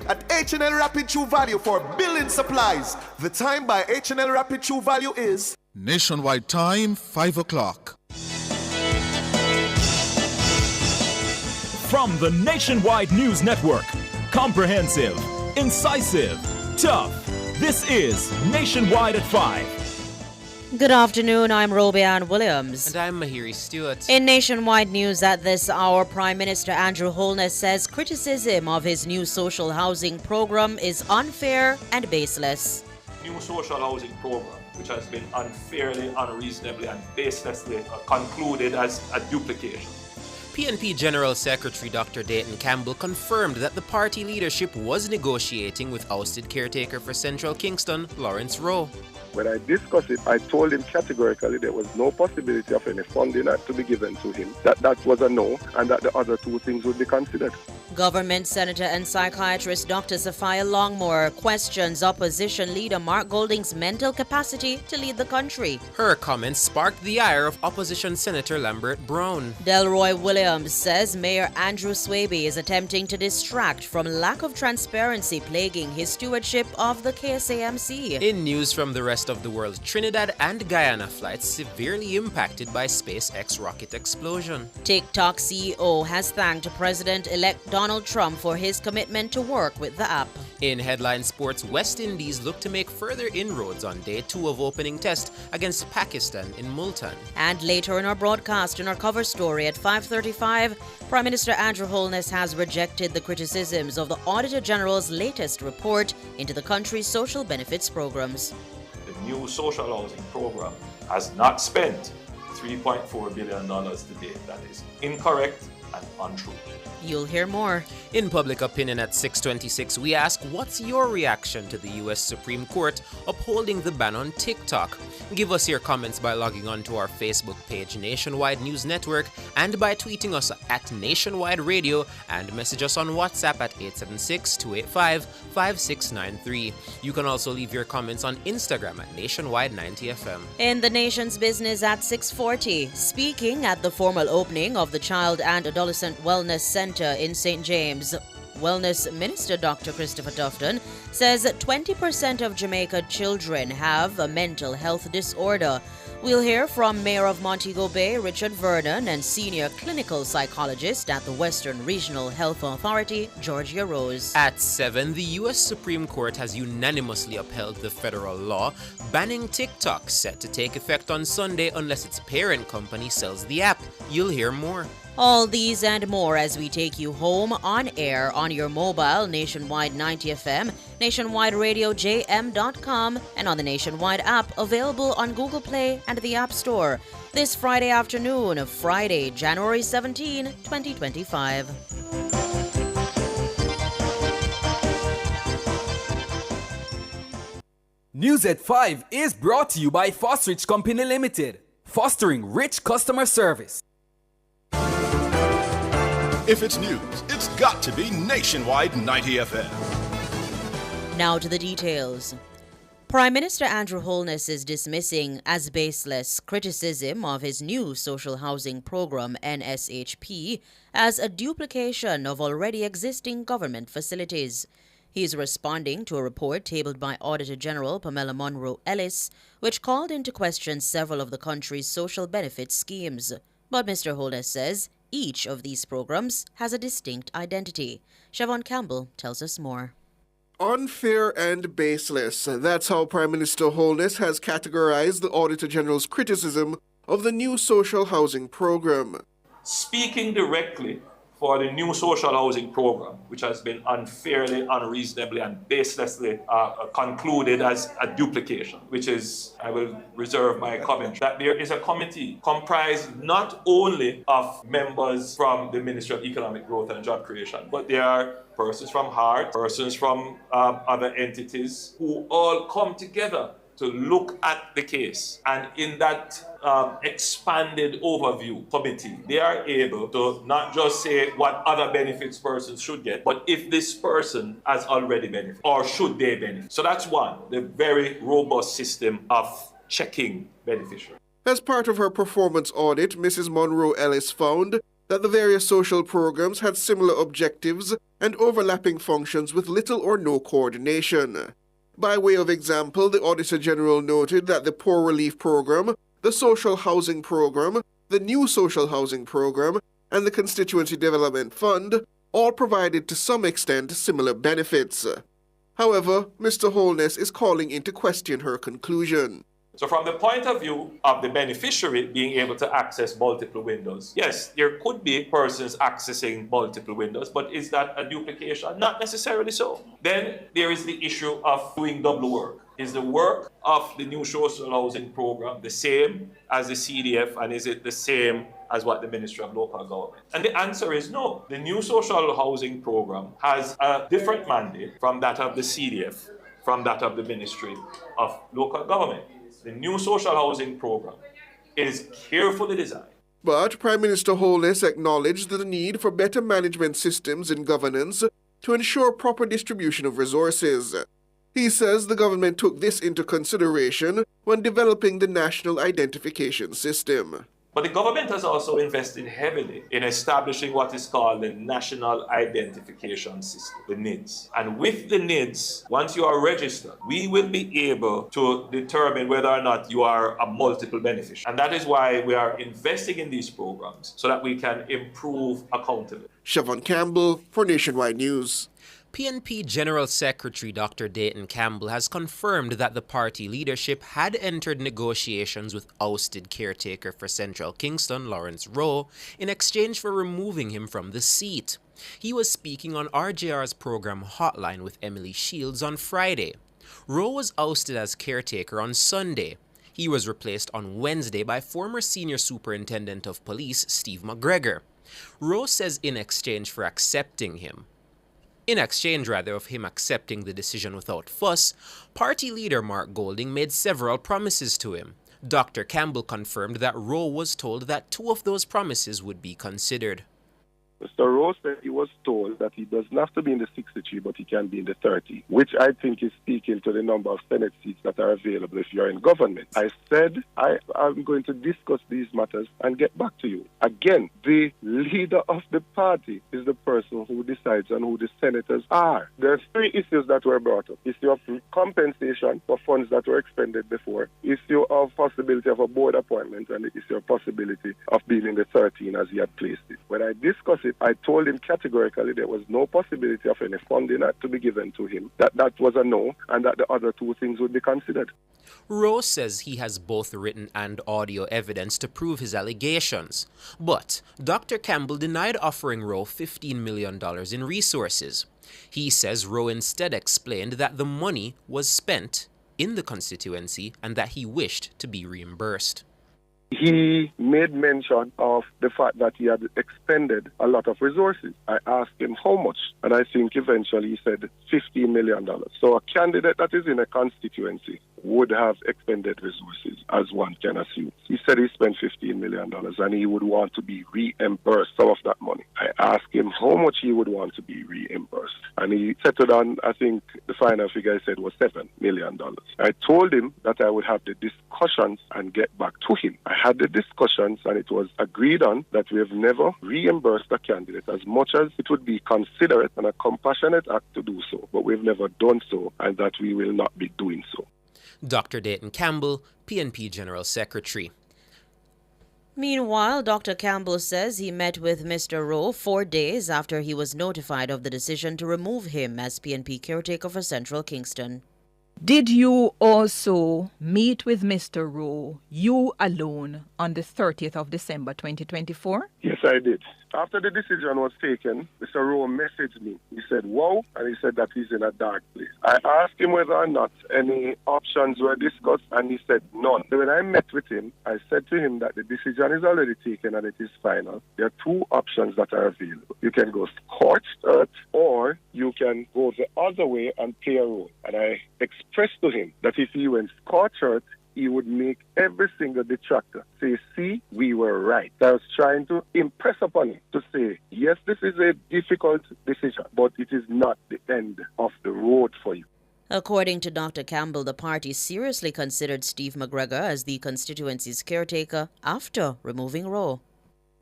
at H&L Rapid True Value for building supplies. The time by H&L Rapid True Value is Nationwide time, 5 o'clock. From the Nationwide News Network, comprehensive, incisive, tough. This is Nationwide at 5. Good afternoon, I'm Robianne Williams. And I'm Mahiri Stewart. In Nationwide News at this hour, Prime Minister Andrew Holness says criticism of his new social housing program is unfair and baseless. New social housing program, which has been unfairly, unreasonably, and baselessly concluded as a duplication. PNP General Secretary Dr. Dayton Campbell confirmed that the party leadership was negotiating with ousted caretaker for Central Kingston, Lawrence Rowe. When I discussed it, I told him categorically there was no possibility of any funding to be given to him. That was a no, and that the other two things would be considered. Government Senator and psychiatrist Dr. Sophia Longmore questions opposition leader Mark Golding's mental capacity to lead the country. Her comments sparked the ire of opposition Senator Lambert Brown. Delroy Williams says Mayor Andrew Swaby is attempting to distract from lack of transparency plaguing his stewardship of the KSAMC. In news from the rest of the world, Trinidad and Guyana flights severely impacted by SpaceX rocket explosion. TikTok CEO has thanked President-elect Donald Trump for his commitment to work with the app. In headline sports, West Indies look to make further inroads on day 2 of opening test against Pakistan in Multan. And later in our broadcast, in our cover story at 5:35, Prime Minister Andrew Holness has rejected the criticisms of the Auditor General's latest report into the country's social benefits programs. The new social housing program has not spent $3.4 billion to date. That is incorrect and untrue. You'll hear more. In Public Opinion at 6:26, we ask, what's your reaction to the U.S. Supreme Court upholding the ban on TikTok? Give us your comments by logging on to our Facebook page, Nationwide News Network, and by tweeting us at Nationwide Radio, and message us on WhatsApp at 876-285-5693. You can also leave your comments on Instagram at Nationwide90FM. In the nation's business at 6:40, speaking at the formal opening of the Child and Adolescent Wellness Center in St. James, Wellness Minister Dr. Christopher Tufton says that 20% of Jamaica children have a mental health disorder. We'll hear from Mayor of Montego Bay, Richard Vernon, and Senior Clinical Psychologist at the Western Regional Health Authority, Georgia Rose. At 7, the U.S. Supreme Court has unanimously upheld the federal law banning TikTok, set to take effect on Sunday unless its parent company sells the app. You'll hear more. All these and more as we take you home on air on your mobile, Nationwide 90 FM, nationwideradiojm.com, and on the Nationwide app available on Google Play and the App Store. This Friday afternoon, Friday, January 17, 2025. News at 5 is brought to you by Fostrich Company Limited, fostering rich customer service. If it's news, it's got to be Nationwide 90 FM. Now to the details. Prime Minister Andrew Holness is dismissing as baseless criticism of his new social housing program, NSHP, as a duplication of already existing government facilities. He is responding to a report tabled by Auditor General Pamela Monroe Ellis, which called into question several of the country's social benefit schemes. But Mr. Holness says each of these programs has a distinct identity. Siobhan Campbell tells us more. unfair and baseless. That's how Prime Minister Holness has categorized the Auditor General's criticism of the new social housing program. Speaking directly for the new social housing program, which has been unfairly, unreasonably, and baselessly concluded as a duplication, which is, I will reserve my comment, that there is a committee comprised not only of members from the Ministry of Economic Growth and Job Creation, but there are persons from HEART, persons from other entities who all come together to look at the case. And in that expanded overview committee, they are able to not just say what other benefits persons should get, but if this person has already benefited or should they benefit. So that's one, the very robust system of checking beneficiaries. As part of her performance audit, Mrs. Monroe Ellis found that the various social programs had similar objectives and overlapping functions with little or no coordination. By way of example, the Auditor General noted that the Poor Relief Program, the Social Housing Program, the New Social Housing Program, and the Constituency Development Fund all provided to some extent similar benefits. However, Mr. Holness is calling into question her conclusion. So from the point of view of the beneficiary being able to access multiple windows, yes, there could be persons accessing multiple windows, but is that a duplication? Not necessarily so. Then there is the issue of doing double work. Is the work of the new social housing program the same as the CDF, and is it the same as what the Ministry of Local Government? And the answer is no. The new social housing program has a different mandate from that of the CDF, from that of the Ministry of Local Government. The new social housing program is carefully designed. But Prime Minister Holness acknowledged the need for better management systems and governance to ensure proper distribution of resources. He says the government took this into consideration when developing the National Identification System. But the government has also invested heavily in establishing what is called the National Identification System, the NIDS. And with the NIDS, once you are registered, we will be able to determine whether or not you are a multiple beneficiary. And that is why we are investing in these programs, so that we can improve accountability. Siobhan Campbell for Nationwide News. PNP General Secretary Dr. Dayton Campbell has confirmed that the party leadership had entered negotiations with ousted caretaker for Central Kingston, Lawrence Rowe, in exchange for removing him from the seat. He was speaking on RJR's program Hotline with Emily Shields on Friday. Rowe was ousted as caretaker on Sunday. He was replaced on Wednesday by former Senior Superintendent of Police Steve McGregor. Rowe says in exchange of him accepting the decision without fuss, party leader Mark Golding made several promises to him. Dr. Campbell confirmed that Rowe was told that 2 of those promises would be considered. Mr. Rowe said he was told that he doesn't have to be in the 63, but he can be in the 30, which I think is speaking to the number of Senate seats that are available if you're in government. I said I'm going to discuss these matters and get back to you. Again, the leader of the party is the person who decides on who the senators are. There are 3 issues that were brought up. Issue of compensation for funds that were expended before, issue of possibility of a board appointment, and the issue of possibility of being in the 13 as he had placed it. When I discussed it, I told him categorically there was no possibility of any funding to be given to him, that was a no, and that the other 2 things would be considered. Rowe says he has both written and audio evidence to prove his allegations. But Dr. Campbell denied offering Rowe $15 million in resources. He says Rowe instead explained that the money was spent in the constituency and that he wished to be reimbursed. He made mention of the fact that he had expended a lot of resources. I asked him how much, and I think eventually he said $15 million. So a candidate that is in a constituency would have expended resources, as one can assume. He said he spent $15 million and he would want to be reimbursed some of that money. I asked him how much he would want to be reimbursed, and he settled on, I think the final figure he said was $7 million. I told him that I would have the discussions and get back to him. I had the discussions and it was agreed on that we have never reimbursed a candidate, as much as it would be considerate and a compassionate act to do so, but we've never done so, and that we will not be doing so. Dr. Dayton Campbell, PNP General Secretary. Meanwhile, Dr. Campbell says he met with Mr. Rowe 4 days after he was notified of the decision to remove him as PNP caretaker for Central Kingston. Did you also meet with Mr. Rowe, you alone, on the 30th of December 2024? Yes, I did. After the decision was taken, Mr. Rowe messaged me. He said, wow, and he said that he's in a dark place. I asked him whether or not any options were discussed, and he said none. So when I met with him, I said to him that the decision is already taken and it is final. There are 2 options that are available. You can go scorched earth, or you can go the other way and play a role. And I expressed to him that if he went scorched earth, he would make every single detractor say, see, we were right. I was trying to impress upon him to say, yes, this is a difficult decision, but it is not the end of the road for you. According to Dr. Campbell, the party seriously considered Steve McGregor as the constituency's caretaker after removing Rowe.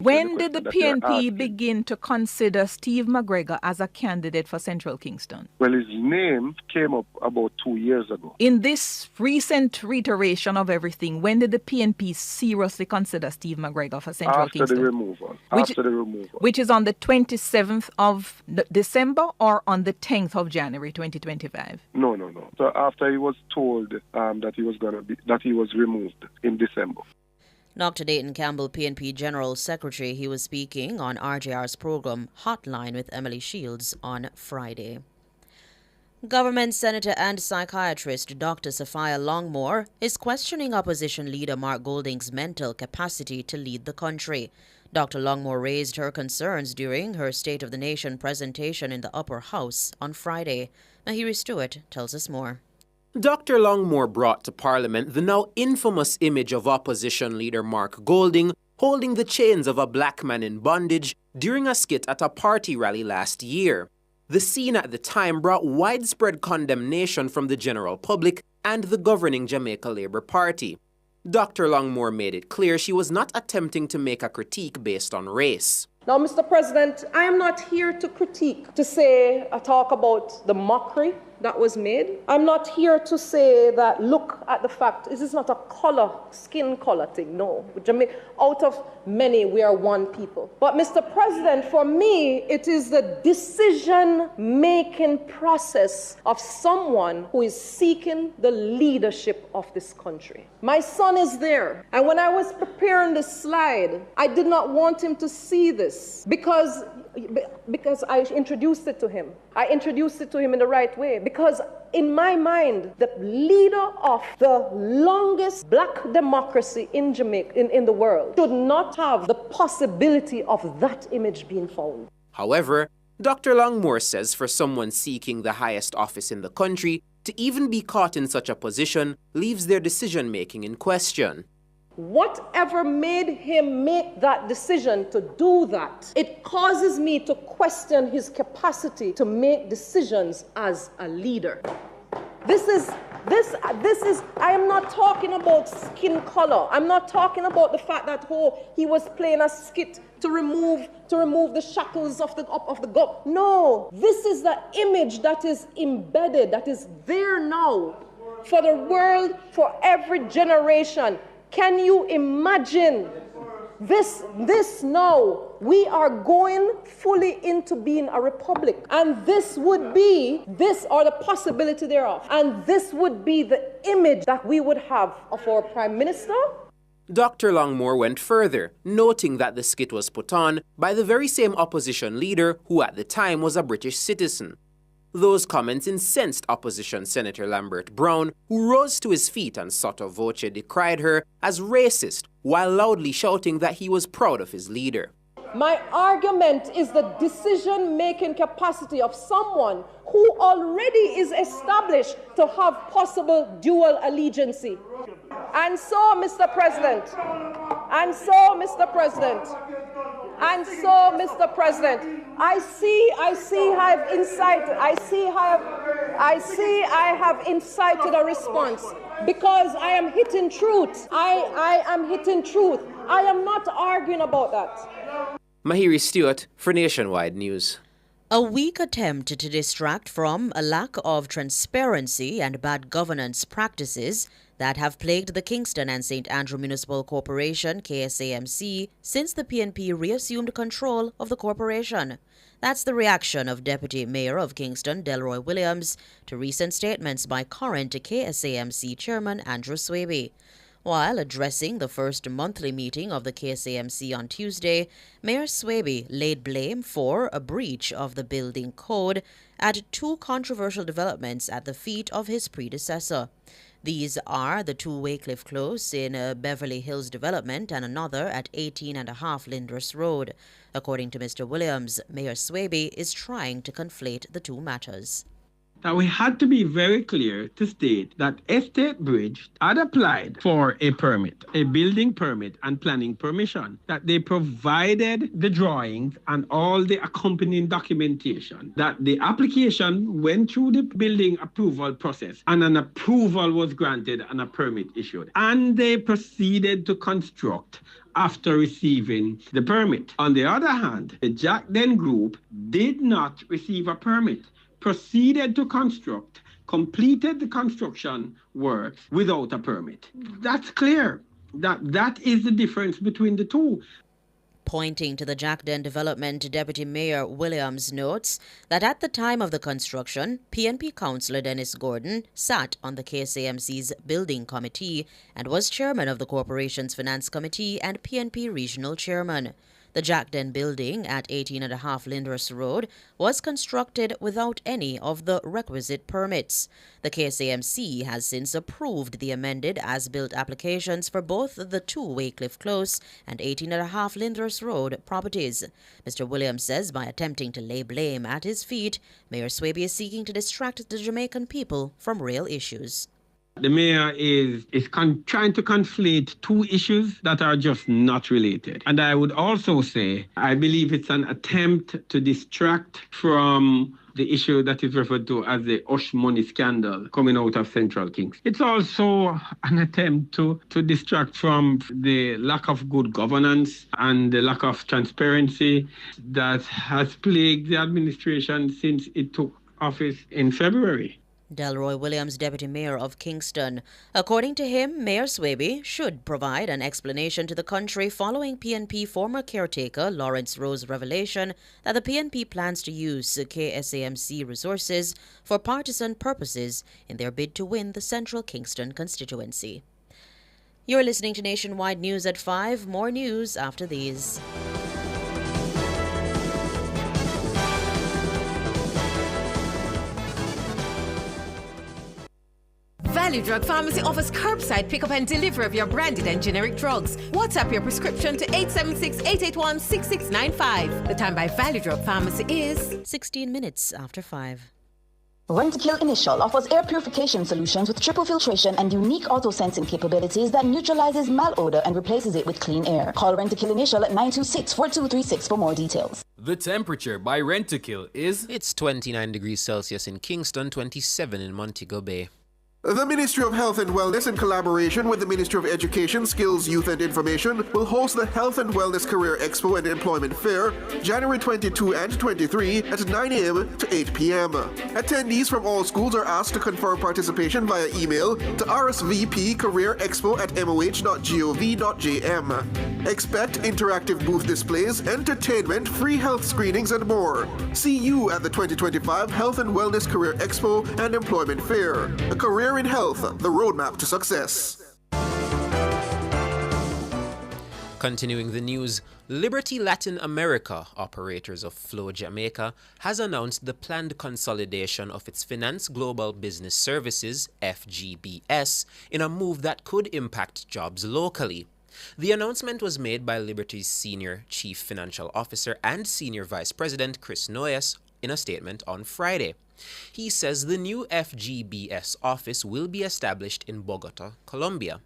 When did the That you're PNP asking. begin to consider Steve McGregor as a candidate for Central Kingston? Well, his name came up about 2 years ago. In this recent reiteration of everything, when did the PNP seriously consider Steve McGregor for Central After Kingston? the removal. Which is on the 27th of December or on the 10th of January 2025? No. So after he was told that he was removed in December. Dr. Dayton Campbell, PNP General Secretary, he was speaking on RJR's program Hotline with Emily Shields on Friday. Government senator and psychiatrist Dr. Sophia Longmore is questioning opposition leader Mark Golding's mental capacity to lead the country. Dr. Longmore raised her concerns during her State of the Nation presentation in the Upper House on Friday. Mahiri Stewart tells us more. Dr. Longmore brought to Parliament the now infamous image of opposition leader Mark Golding holding the chains of a black man in bondage during a skit at a party rally last year. The scene at the time brought widespread condemnation from the general public and the governing Jamaica Labour Party. Dr. Longmore made it clear she was not attempting to make a critique based on race. Now, Mr. President, I am not here to critique, to talk about the mockery that was made. I'm not here to say that, look at the fact, this is not a skin color thing, no. Out of many, we are one people. But, Mr. President, for me, it is the decision-making process of someone who is seeking the leadership of this country. My son is there, and when I was preparing this slide, I did not want him to see this because I introduced it to him. I introduced it to him in the right way because in my mind, the leader of the longest black democracy in Jamaica, in the world, should not have the possibility of that image being found. However, Dr. Longmore says for someone seeking the highest office in the country, to even be caught in such a position leaves their decision-making in question. Whatever made him make that decision to do that, it causes me to question his capacity to make decisions as a leader. I am not talking about skin color. I'm not talking about the fact that he was playing a skit to remove the shackles of the God. No, this is the image that is embedded, that is there now for the world, for every generation. Can you imagine this now? We are going fully into being a republic. And this or the possibility thereof. And this would be the image that we would have of our Prime Minister. Dr. Longmore went further, noting that the skit was put on by the very same opposition leader who at the time was a British citizen. Those comments incensed opposition Senator Lambert Brown, who rose to his feet and sotto voce decried her as racist, while loudly shouting that he was proud of his leader. My argument is the decision-making capacity of someone who already is established to have possible dual allegiance. And so, Mr. President, I have incited a response because I am hitting truth. I am hitting truth. I am not arguing about that. Mahiri Stewart for Nationwide News. A weak attempt to distract from a lack of transparency and bad governance practices that have plagued the Kingston and St. Andrew Municipal Corporation, KSAMC, since the PNP reassumed control of the corporation. That's the reaction of Deputy Mayor of Kingston, Delroy Williams, to recent statements by current KSAMC Chairman Andrew Swaby. While addressing the first monthly meeting of the KSAMC on Tuesday, Mayor Swaby laid blame for a breach of the building code at two controversial developments at the feet of his predecessor. These are the two Waycliffe Close in Beverly Hills development and another at 18.5 Lyndhurst Road. According to Mr. Williams, Mayor Swaby is trying to conflate the two matters. that we had to be very clear to state that Estate Bridge had applied for a permit, a building permit and planning permission, that they provided the drawings and all the accompanying documentation, that the application went through the building approval process and an approval was granted and a permit issued. And they proceeded to construct after receiving the permit. On the other hand, the Jack Den Group did not receive a permit, proceeded to construct, completed the construction work without a permit. That's clear. That is the difference between the two. Pointing to the Jack Den development, Deputy Mayor Williams notes that at the time of the construction, PNP Councillor Dennis Gordon sat on the KSAMC's building committee and was chairman of the corporation's finance committee and PNP regional chairman. The Jack Den building at 18.5 Lyndhurst Road was constructed without any of the requisite permits. The KSAMC has since approved the amended as-built applications for both the 2 Waycliffe Close and 18.5 Lyndhurst Road properties. Mr. Williams says by attempting to lay blame at his feet, Mayor Swaby is seeking to distract the Jamaican people from real issues. The mayor is trying to conflate two issues that are just not related. And I would also say, I believe it's an attempt to distract from the issue that is referred to as the Hush Money scandal coming out of Central Kings. It's also an attempt to distract from the lack of good governance and the lack of transparency that has plagued the administration since it took office in February. Delroy Williams, Deputy Mayor of Kingston. According to him, Mayor Swaby should provide an explanation to the country following PNP former caretaker Lawrence Rowe's revelation that the PNP plans to use KSAMC resources for partisan purposes in their bid to win the Central Kingston constituency. You're listening to Nationwide News at 5. More news after these. Value Drug Pharmacy offers curbside pickup and delivery of your branded and generic drugs. WhatsApp your prescription to 876-881-6695. The time by Value Drug Pharmacy is 16 minutes after 5. Rentokil Initial offers air purification solutions with triple filtration and unique auto-sensing capabilities that neutralizes malodor and replaces it with clean air. Call Rentokil Initial at 926-4236 for more details. The temperature by Rentokil is... It's 29 degrees Celsius in Kingston, 27 in Montego Bay. The Ministry of Health and Wellness, in collaboration with the Ministry of Education, Skills, Youth and Information, will host the Health and Wellness Career Expo and Employment Fair, January 22 and 23 at 9 a.m. to 8 p.m. Attendees from all schools are asked to confirm participation via email to rsvpcareerexpo@moh.gov.jm. Expect interactive booth displays, entertainment, free health screenings, and more. See you at the 2025 Health and Wellness Career Expo and Employment Fair. A career in health, the roadmap to success. Continuing the news, Liberty Latin America, operators of Flow Jamaica, has announced the planned consolidation of its Finance Global Business Services, FGBS, in a move that could impact jobs locally. The announcement was made by Liberty's Senior Chief Financial Officer and Senior Vice President Chris Noyes in a statement on Friday. He says the new FGBS office will be established in Bogota, Colombia.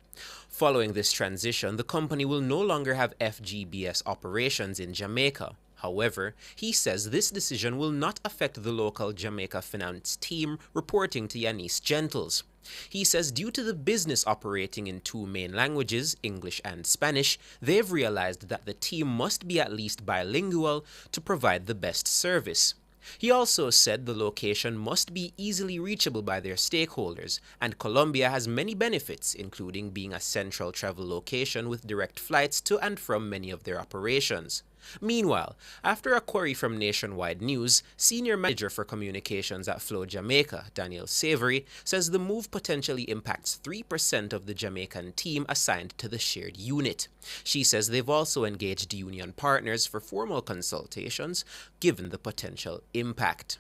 Following this transition, the company will no longer have FGBS operations in Jamaica. However, he says this decision will not affect the local Jamaica finance team reporting to Yanis Gentles. He says due to the business operating in 2 main languages, English and Spanish, they've realized that the team must be at least bilingual to provide the best service. He also said the location must be easily reachable by their stakeholders, and Colombia has many benefits, including being a central travel location with direct flights to and from many of their operations. Meanwhile, after a query from Nationwide News, Senior Manager for Communications at Flow Jamaica, Daniel Savory, says the move potentially impacts 3% of the Jamaican team assigned to the shared unit. She says they've also engaged union partners for formal consultations, given the potential impact.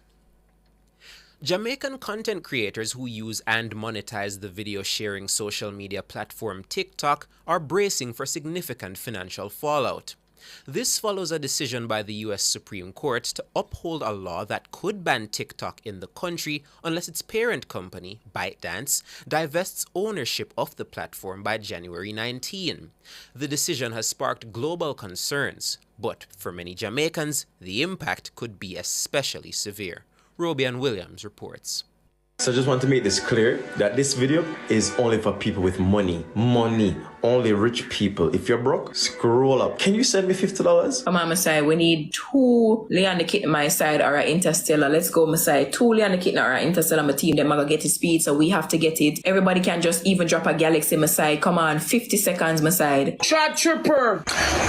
Jamaican content creators who use and monetize the video sharing social media platform TikTok are bracing for significant financial fallout. This follows a decision by the U.S. Supreme Court to uphold a law that could ban TikTok in the country unless its parent company, ByteDance, divests ownership of the platform by January 19. The decision has sparked global concerns, but for many Jamaicans, the impact could be especially severe. Robian Williams reports. So I just want to make this clear that this video is only for people with money, only rich people. If you're broke, scroll up. Can you send me $50? I'm on my side. We need 2 Leon the Kitten my side or Interstellar. Let's go my side. 2 Leon the Kitten or Interstellar my team. Them are gonna get his speed, so we have to get it. Everybody can just even drop a galaxy my side. Come on, 50 seconds my side. Shot Tripper,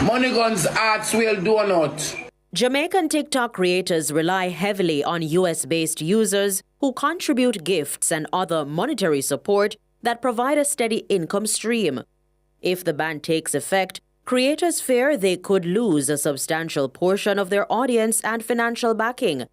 Money Guns Arts will do or not. Jamaican TikTok creators rely heavily on US-based users who contribute gifts and other monetary support that provide a steady income stream. If the ban takes effect, creators fear they could lose a substantial portion of their audience and financial backing.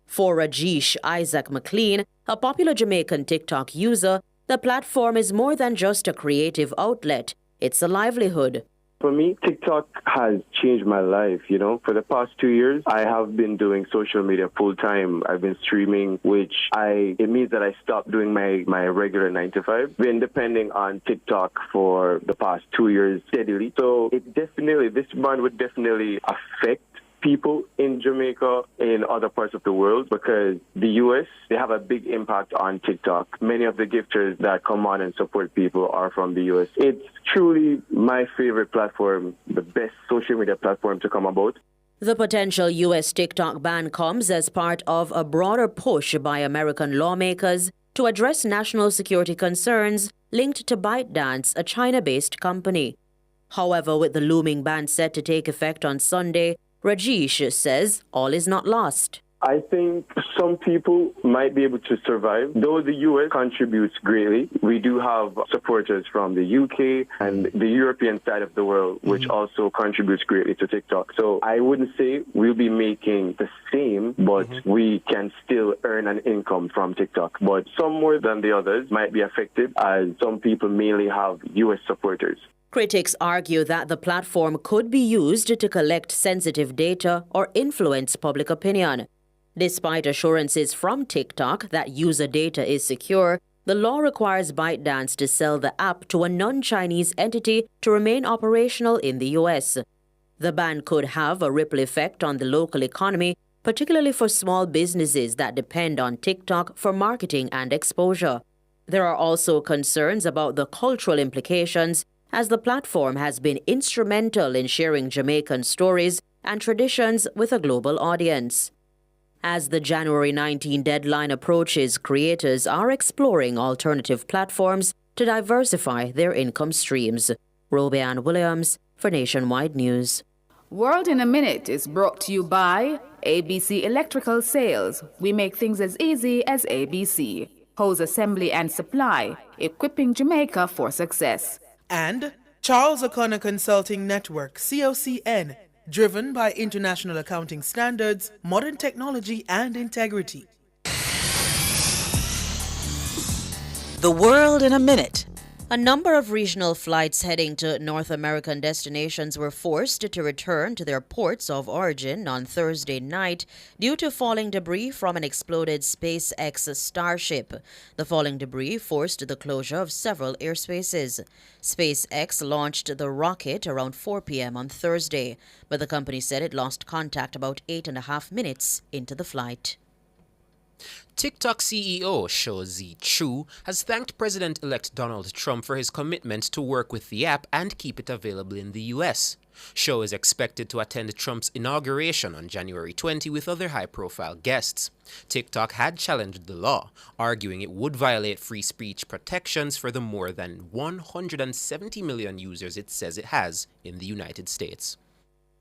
For Rajesh Isaac McLean, a popular Jamaican TikTok user, the platform is more than just a creative outlet. It's a livelihood. For me, TikTok has changed my life, For the past 2 years, I have been doing social media full time. I've been streaming, it means that I stopped doing my regular 9 to 5. Been depending on TikTok for the past 2 years steadily. So this ban would definitely affect people in Jamaica, in other parts of the world, because the US, they have a big impact on TikTok. Many of the gifters that come on and support people are from the US. It's truly my favorite platform, the best social media platform to come about. The potential US TikTok ban comes as part of a broader push by American lawmakers to address national security concerns linked to ByteDance, a China-based company. However, with the looming ban set to take effect on Sunday, Rajesh says all is not lost. I think some people might be able to survive. Though the US contributes greatly, we do have supporters from the UK and the European side of the world, which also contributes greatly to TikTok. So I wouldn't say we'll be making the same, but we can still earn an income from TikTok. But some more than the others might be affected, as some people mainly have US supporters. Critics argue that the platform could be used to collect sensitive data or influence public opinion. Despite assurances from TikTok that user data is secure, the law requires ByteDance to sell the app to a non-Chinese entity to remain operational in the US. The ban could have a ripple effect on the local economy, particularly for small businesses that depend on TikTok for marketing and exposure. There are also concerns about the cultural implications, as the platform has been instrumental in sharing Jamaican stories and traditions with a global audience. As the January 19 deadline approaches, creators are exploring alternative platforms to diversify their income streams. Robian Williams for Nationwide News. World in a Minute is brought to you by ABC Electrical Sales. We make things as easy as ABC. Hose Assembly and Supply, equipping Jamaica for success. And Charles O'Connor Consulting Network, COCN, driven by international accounting standards, modern technology, and integrity. The World in a Minute. A number of regional flights heading to North American destinations were forced to return to their ports of origin on Thursday night due to falling debris from an exploded SpaceX Starship. The falling debris forced the closure of several airspaces. SpaceX launched the rocket around 4 p.m. on Thursday, but the company said it lost contact about 8.5 minutes into the flight. TikTok CEO Shou Zi Chew has thanked President-elect Donald Trump for his commitment to work with the app and keep it available in the U.S. Shou is expected to attend Trump's inauguration on January 20 with other high-profile guests. TikTok had challenged the law, arguing it would violate free speech protections for the more than 170 million users it says it has in the United States.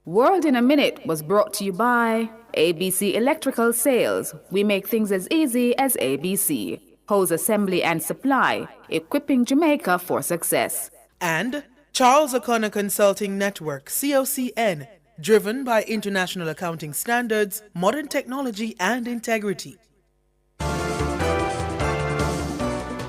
World in a Minute was brought to you by ABC Electrical Sales. We make things as easy as ABC. Hose Assembly and Supply, equipping Jamaica for success. And Charles O'Connor Consulting Network, COCN, driven by international accounting standards, modern technology, and integrity.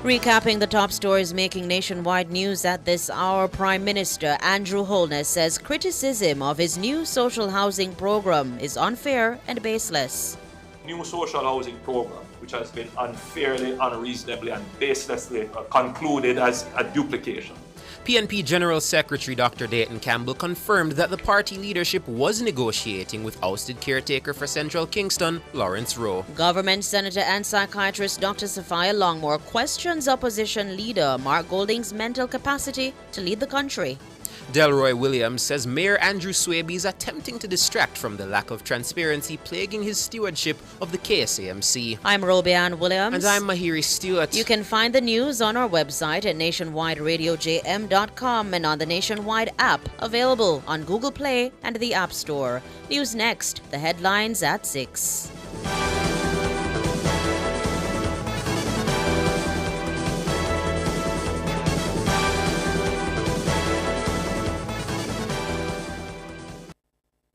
Recapping the top stories making nationwide news at this hour, Prime Minister Andrew Holness says criticism of his new social housing program is unfair and baseless. New social housing program, which has been unfairly, unreasonably, and baselessly concluded as a duplication. PNP General Secretary Dr. Dayton Campbell confirmed that the party leadership was negotiating with ousted caretaker for Central Kingston, Lawrence Rowe. Government Senator and psychiatrist Dr. Sophia Longmore questions opposition leader Mark Golding's mental capacity to lead the country. Delroy Williams says Mayor Andrew Swaby is attempting to distract from the lack of transparency plaguing his stewardship of the KSAMC. I'm Robianne Williams. And I'm Mahiri Stewart. You can find the news on our website at nationwideradiojm.com and on the Nationwide app, available on Google Play and the App Store. News next, the headlines at 6.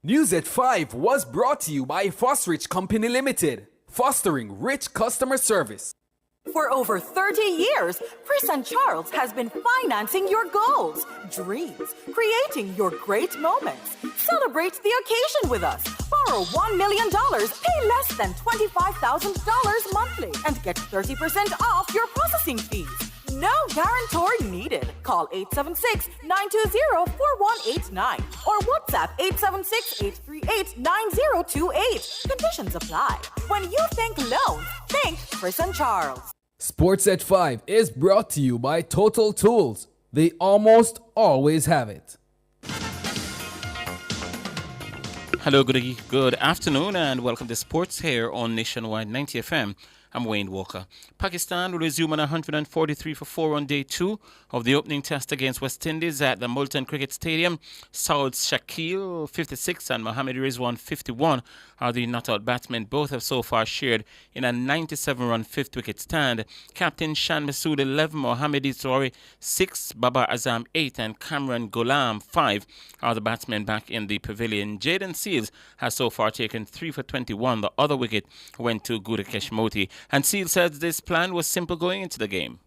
News at 5 was brought to you by Fosrich Company Limited, fostering rich customer service. For over 30 years, Chris & Charles has been financing your goals, dreams, creating your great moments. Celebrate the occasion with us. Borrow $1 million, pay less than $25,000 monthly, and get 30% off your processing fees. No guarantor needed. Call 876-920-4189 or WhatsApp 876-838-9028. Conditions apply. When you think loans, think Chris & Charles. Sports at 5 is brought to you by Total Tools. They almost always have it. Hello, good afternoon, and welcome to Sports here on Nationwide 90 FM. I'm Wayne Walker. Pakistan will resume on 143 for 4 on day 2 of the opening test against West Indies at the Multan Cricket Stadium. Saud Shakil, 56, and Mohammad Rizwan, 51, are the not-out batsmen. Both have so far shared in a 97-run fifth-wicket stand. Captain Shan Masood, 11, Mohammad Iswari, 6, Babar Azam, 8, and Kamran Ghulam, 5, are the batsmen back in the pavilion. Jaden Seals has so far taken 3 for 21. The other wicket went to Gudakesh Moti. And Seal said this plan was simple going into the game.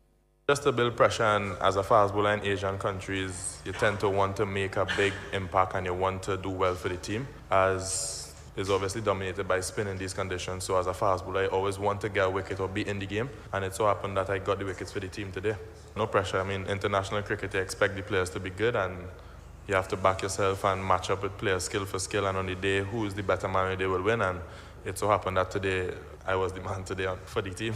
Just to build pressure, and as a fast bowler in Asian countries, you tend to want to make a big impact and you want to do well for the team, as is obviously dominated by spin in these conditions. So as a fast bowler, I always want to get a wicket or be in the game, and it so happened that I got the wickets for the team today. No pressure. I mean, international cricket, you expect the players to be good, and you have to back yourself and match up with players skill for skill, and on the day, who is the better man on the day will win, and it so happened that today I was the man today for the team.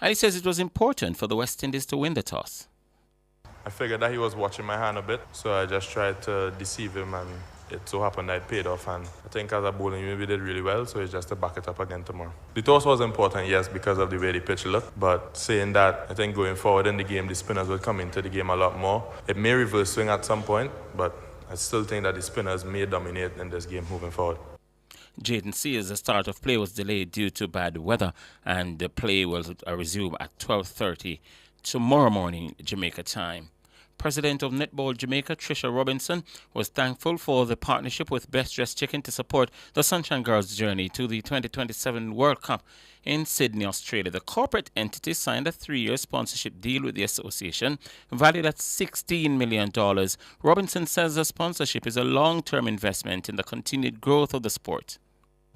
And he says it was important for the West Indies to win the toss. I figured that he was watching my hand a bit, so I just tried to deceive him, and it so happened that it paid off. And I think as a bowling unit we did really well, so it's just to back it up again tomorrow. The toss was important, yes, because of the way the pitch looked, but saying that, I think going forward in the game, the spinners will come into the game a lot more. It may reverse swing at some point, but I still think that the spinners may dominate in this game moving forward. Jaden Seals, the start of play was delayed due to bad weather, and the play will resume at 12:30 tomorrow morning, Jamaica time. President of Netball Jamaica, Trisha Robinson, was thankful for the partnership with Best Dressed Chicken to support the Sunshine Girls' journey to the 2027 World Cup in Sydney, Australia. The corporate entity signed a 3-year sponsorship deal with the association, valued at $16 million. Robinson says the sponsorship is a long-term investment in the continued growth of the sport.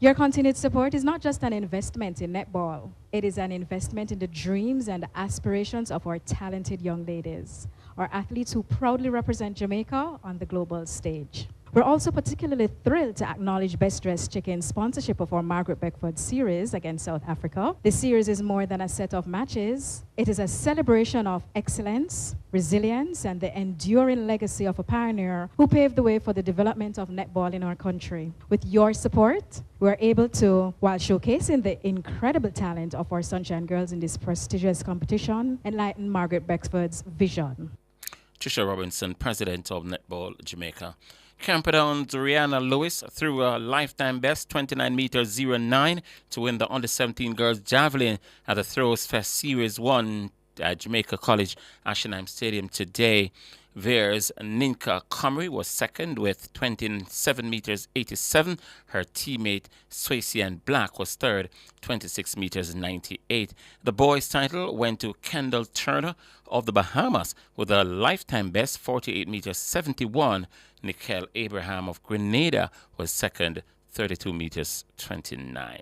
Your continued support is not just an investment in netball. It is an investment in the dreams and aspirations of our talented young ladies, our athletes who proudly represent Jamaica on the global stage. We're also particularly thrilled to acknowledge Best Dressed Chicken's sponsorship of our Margaret Beckford series against South Africa. This series is more than a set of matches. It is a celebration of excellence, resilience, and the enduring legacy of a pioneer who paved the way for the development of netball in our country. With your support, we're able to, while showcasing the incredible talent of our Sunshine Girls in this prestigious competition, enlighten Margaret Beckford's vision. Trisha Robinson, President of Netball Jamaica. Camperdown's Rihanna Lewis threw a lifetime best 29 meters 09 to win the under-17 girls javelin at the Throws Fest Series 1 at Jamaica College Ashenheim Stadium today. Veer's Ninka Comrie was second with 27 meters 87. Her teammate Swaycian Black was third, 26 meters 98. The boys' title went to Kendall Turner of the Bahamas with a lifetime best 48 meters 71. Nikhil Abraham of Grenada was second, 32 meters 29.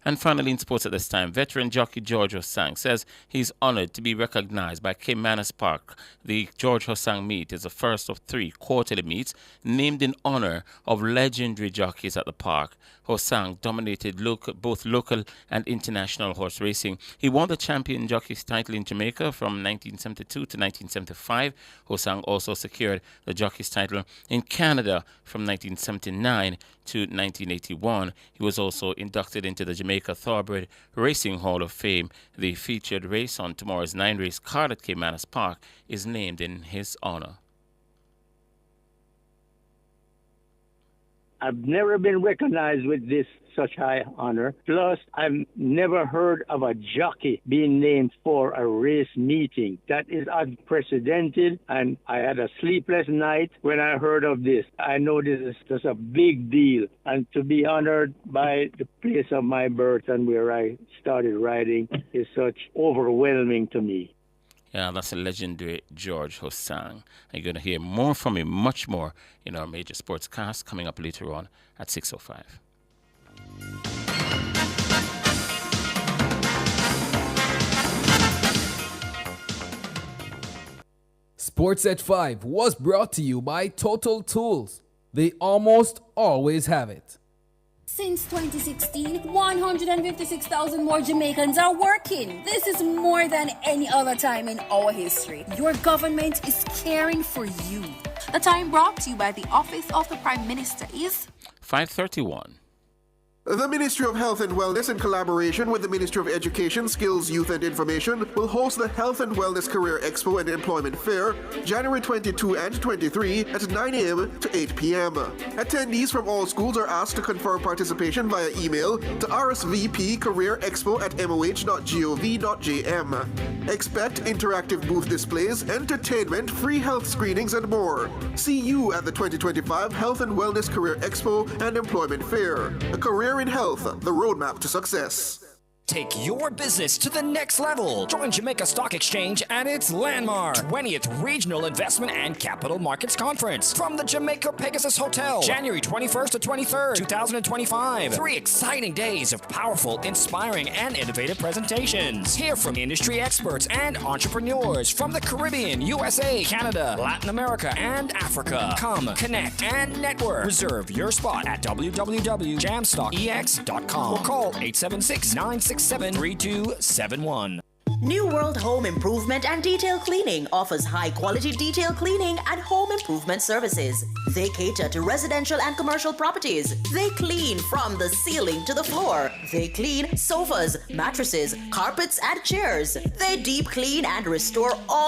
And finally in sports at this time, veteran jockey George Hosang says he's honored to be recognized by Caymanas Park. The George Hosang meet is the first of 3 quarterly meets named in honor of legendary jockeys at the park. Hosang dominated both local and international horse racing. He won the champion jockey's title in Jamaica from 1972 to 1975. Hosang also secured the jockey's title in Canada from 1979 to 1981. He was also inducted into the Jamaica Thoroughbred Racing Hall of Fame. The featured race on tomorrow's 9-race card at Caymanas Park is named in his honor. I've never been recognized with this such high honor. Plus, I've never heard of a jockey being named for a race meeting. That is unprecedented, and I had a sleepless night when I heard of this. I know this is just a big deal, and to be honored by the place of my birth and where I started riding is such overwhelming to me. Yeah, that's a legendary George Hosang. You're going to hear more from him, much more, in our major sports cast coming up later on at 6:05. Sports at 5 was brought to you by Total Tools. They almost always have it. Since 2016, 156,000 more Jamaicans are working. This is more than any other time in our history. Your government is caring for you. The time brought to you by the Office of the Prime Minister is 5:31. The Ministry of Health and Wellness, in collaboration with the Ministry of Education, Skills, Youth and Information, will host the Health and Wellness Career Expo and Employment Fair, January 22 and 23 at 9 a.m. to 8 p.m. Attendees from all schools are asked to confirm participation via email to rsvpcareerexpo@moh.gov.jm. Expect interactive booth displays, entertainment, free health screenings, and more. See you at the 2025 Health and Wellness Career Expo and Employment Fair. A career in health, the roadmap to success. Take your business to the next level. Join Jamaica Stock Exchange at its landmark 20th Regional Investment and Capital Markets Conference from the Jamaica Pegasus Hotel, January 21st to 23rd, 2025. 3 exciting days of powerful, inspiring, and innovative presentations. Hear from industry experts and entrepreneurs from the Caribbean, USA, Canada, Latin America, and Africa. Come, connect, and network. Reserve your spot at www.jamstockex.com or call 876-967-3271. New World Home Improvement and Detail Cleaning offers high-quality detail cleaning and home improvement services. They cater to residential and commercial properties. They clean from the ceiling to the floor. They clean sofas, mattresses, carpets, and chairs. They deep clean and restore all